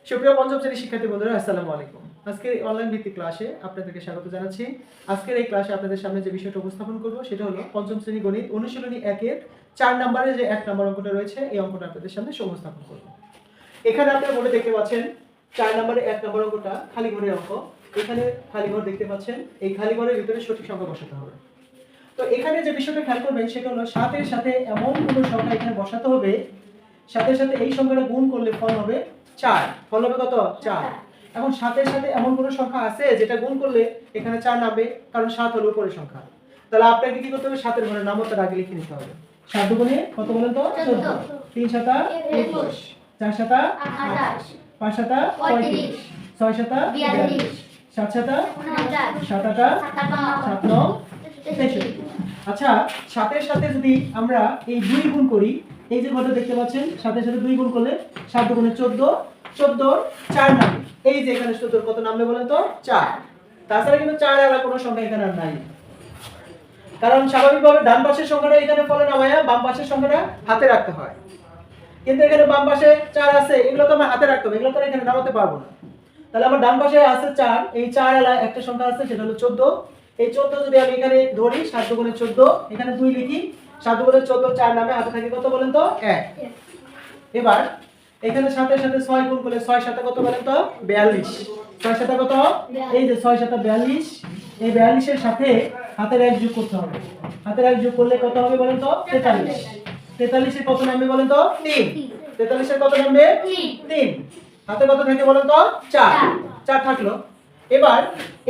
সুপ্রিয় পঞ্চম শ্রেণীর শিক্ষার্থী বন্ধুরা, আসসালামু আলাইকুম। আজকের অনলাইন ভিত্তিক ক্লাসে আপনাদেরকে স্বাগত জানাচ্ছি। আজকের এই ক্লাসে আপনাদের সামনে যে বিষয়টা উপস্থাপন করব সেটা হলো পঞ্চম শ্রেণী গণিত অনুশীলনী 1 এর 4 নম্বরের যে 1 নম্বর অঙ্কটা রয়েছে এই অঙ্কটা আপনাদের সামনে উপস্থাপন করব। এখানে আপনারা বোর্ডে দেখতে পাচ্ছেন 4 নম্বরে 1 নম্বর অঙ্কটা খালি ঘরের অঙ্ক। এখানে খালি ঘর দেখতে পাচ্ছেন, এই খালি ঘরের ভিতরে সঠিক সংখ্যা বসাতে হবে। তো এখানে যে বিষয়টা খেয়াল করবেন সেটা হলো 7 এর সাথে এমন কোনো সংখ্যা এখানে বসাতে হবে, সাথে সাথে এই সংখ্যাটা গুণ করলে ফল হবে 4। ফল হবে কত? 4। এখন 7 এর সাথে এমন কোনো সংখ্যা আছে যেটা গুণ করলে এখানে 4 নামবে, কারণ 7 হলো উপরের সংখ্যা। তাহলে আপনাকে কি করতে হবে? 7 এর ঘরের নামও তার আগে লিখে নিতে হবে। 7 দুগুণে কত বলেন তো? 14। 3 7 21, 4 7 28, 5 7 35, 6 7 42, 7 7 49, 7 8 7 9 63। আচ্ছা, 7 এর সাথে যদি আমরা এই 2 গুণ করি, এই যে ঘরটা দেখতে পাচ্ছেন 7 এর সাথে 2 গুণ করলে 7 দুগুণে 14, 14 4 নামবে। এই যে এখানে 14 কত নামবে বলেন তো? 4। তাছাড়া কিন্তু 4 এর কোনো সংখ্যা এখানে আর নাই, কারণ স্বাভাবিকভাবে ডান পাশের সংখ্যাটা এখানে ফলে নামায়া বাম পাশের সংখ্যাটা হাতে রাখতে হয়। কিন্তু এখানে বাম পাশে 4 আছে, এগুলো তো আমরা হাতে রাখতে হবে, এগুলো তো এখানে নামাতে পারবো না। তাহলে আমার ডান পাশে আছে 4, এই 4 এর একটা সংখ্যা আছে সেটা হলো 14। এই 14 যদি আমি এখানে ধরি 7 দুগুণে 14, এখানে 2 লিখি, 7 দুগুণে 14 4 নামে, হাতে থাকে কত বলেন তো? 1। এবার এখানে 7 এর সাথে 6 গুণ করলে 6 7 কত বলেন তো? 42। 6 7 কত? এই যে 6 7 42। এই 42 এর সাথে হাতের 1 যোগ করতে হবে। হাতের 1 যোগ করলে কত হবে বলেন তো? 43। 43 এর কত নামবে বলেন তো? 3। 43 এর কত নামবে? 3। হাতে কত থাকে বলেন তো? 4। 4 থাকলো। এবার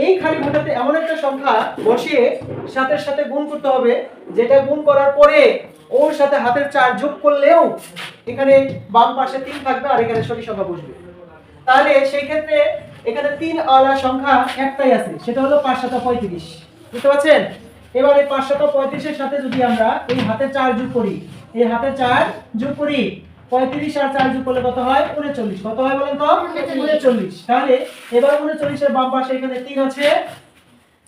এই খালি ঘরটাতে এমন একটা সংখ্যা বসিয়ে 7 এর সাথে গুণ করতে হবে, যেটা গুণ করার পরে ওর সাথে হাতের 4 যোগ করলেও এখানে বাম পাশে 3 থাকবে আর এখানে সঠিক সংখ্যা বসবে। তাহলে সেই ক্ষেত্রে এখানে 3 আলা সংখ্যা একটাই আছে, সেটা হলো 5 7 35। বুঝতে পারছেন? এবার এই 5 7 35 এর সাথে যদি আমরা এই হাতের 4 যোগ করি, এই হাতের 4 যোগ করি, 35 আর 4 যোগ করলে কত হয়? 39। কত হয় বলেন তো? 39। তাহলে এবার 39 এর বাম পাশে এখানে 3 আছে,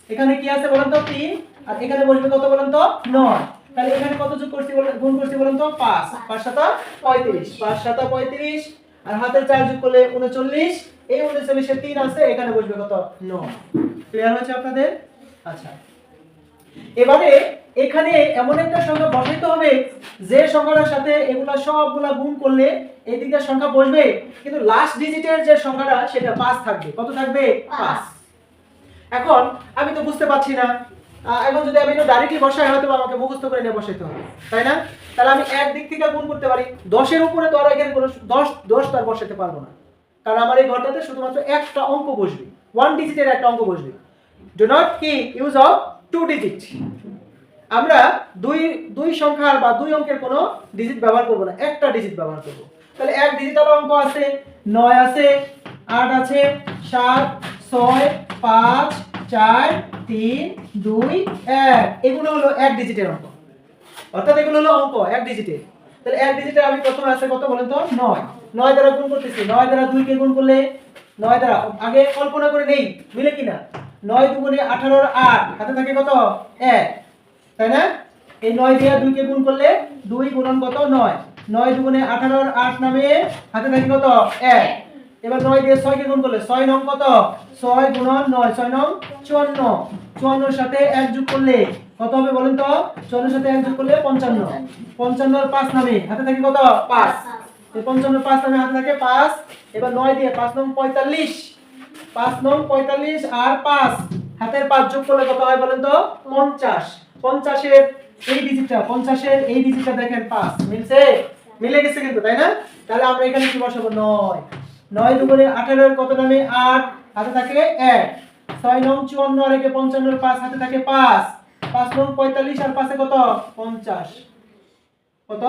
এখানে কি আছে বলেন তো? 3। আর এখানে বসবে কত বলেন তো? 9। তাহলে এখানে কত যোগ করছি বলেন, গুণ করছি বলেন তো? 5। 5 7 35, 5 7 35 আর হাতের 4 যোগ করলে 39। এই 39 এর 3 আছে, এখানে বসবে কত? 9। ক্লিয়ার হয়েছে আপনাদের? আচ্ছা, এবারে এখানে এমন একটা সংখ্যা বসাইতে হবে যে সংখ্যাটার সাথে এগুলা সবগুলা গুণ করলে এই দিকটা সংখ্যা বসবে, কিন্তু লাস্ট ডিজিটের যে সংখ্যাটা সেটা 5 থাকবে। কত থাকবে? 5। এখন আমি তো বুঝতে পারছি না, এখন যদি আমি ডাইরেক্টলি বসাই হয়তো আমাকে মুখস্থ করে নিয়ে বসাইতে হবে, তাই না? তাহলে আমি এক দিক থেকে গুণ করতে পারি, 10 এর উপরে তো আর এখানে কোনো 10 তার বসাতে পারবো না, কারণ আমার এই ঘরটাতে শুধুমাত্র একটা অঙ্ক বসবে, 1 ডিজিটের একটা অঙ্ক বসবে। ডু নট কি ইউজ অফ 2 ডিজিট। আমরা দুই সংখ্যার বা দুই অঙ্কের কোনো ডিজিট ব্যবহার করব না, একটা ডিজিট ব্যবহার করব। তাহলে এক ডিজিটাল অঙ্ক আছে, 9 আছে, 8 আছে, 7 6 5 4 3 2 1, এগুলো হলো এক ডিজিটের অঙ্ক, অর্থাৎ এগুলো হলো অঙ্ক এক ডিজিটের। তাহলে এক ডিজিটে আমি প্রথমে আছে কত বলেন তো? 9। 9 দ্বারা গুণ করতেছি, 9 দ্বারা 2 কে গুণ করলে 9 দ্বারা, আগে কল্পনা করে নেই মিলে কিনা, 9 দুগুণে 18 আর 8, হাতে থাকে কত? 1, তাই না? এই 9 দিয়ে 2 কে গুণ করলে 2 গুণন কত? 9। 9 দুগুণে 18 আর 8 নামে, হাতে থাকে কত? 1। এবার 9 দিয়ে 6 কে গুণ করলে 6 নং কত? 6 গুণন 9, 6 নং 54। 54 এর সাথে 1 যোগ করলে কত হবে বলেন তো? 54 এর সাথে 1 যোগ করলে 55। 55 আর 5 নামে, হাতে থাকে কত? 5। এই 55 এর 5 নামে হাতে থাকে 5। এবার 9 দিয়ে 5 নং 45, 5 নং 45 আর 5, হাতের 5 যোগ করলে কত হয় বলেন তো? 50। 50 এর এই ডিজিটটা, 50 এর এই ডিজিটটা দেখেন 5 মিলছে, মিলে গেছে কিন্তু, তাই না? তাহলে আমরা এখানে কি বসাবো? 9। 9 দুগুণে 18 এর কত নামে? 8, হাতে থাকে 1। 6 নং 54 আর 55 এর 5, হাতে থাকে 5। 5 নং 45 আর 5 এ কত? 50। কত?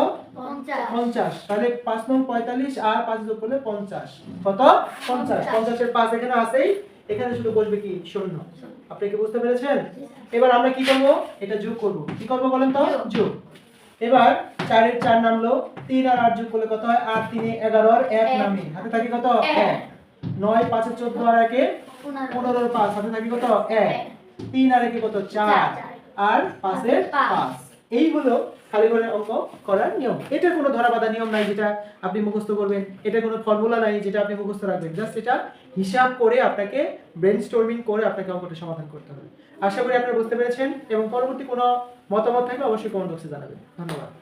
50। তাহলে 5 নং 45 আর 5 যোগ করলে 50। কত? 50। 50 এর 5 এখানে আছেই, এখানে শুধু বসবে কি? 0। আপনি কি বুঝতে পেরেছেন? এবার আমরা কি করব? এটা যোগ করব। কি করব বলেন তো? যোগ। এবার 4 এর 4 নামলো, 3 আর 8 যোগ করলে কত হয়? 8 3 এ 11 আর 1 নামে, হাতে থাকে কত? 1। 9 5 এ 14 আর 1 এ 15 আর 5, হাতে থাকে কত? 1। 3 আর 1 এ কত? 4 আর 5 এর 5। এইগুলো খালি ঘরের অঙ্ক করার নিয়ম। এটার কোনো ধরাবাঁধা নিয়ম নাই যেটা আপনি মুখস্থ করবেন, এটার কোনো ফর্মুলা নাই যেটা আপনি মুখস্থ রাখবেন। জাস্ট এটা হিসাব করে আপনাকে ব্রেনস্টর্মিং করে আপনাকে অঙ্কটা সমাধান করতে হবে। আশা করি আপনারা বুঝতে পেরেছেন এবং পরবর্তী কোনো মতামত থাকলে অবশ্যই কমেন্ট বক্সে জানাবেন। ধন্যবাদ।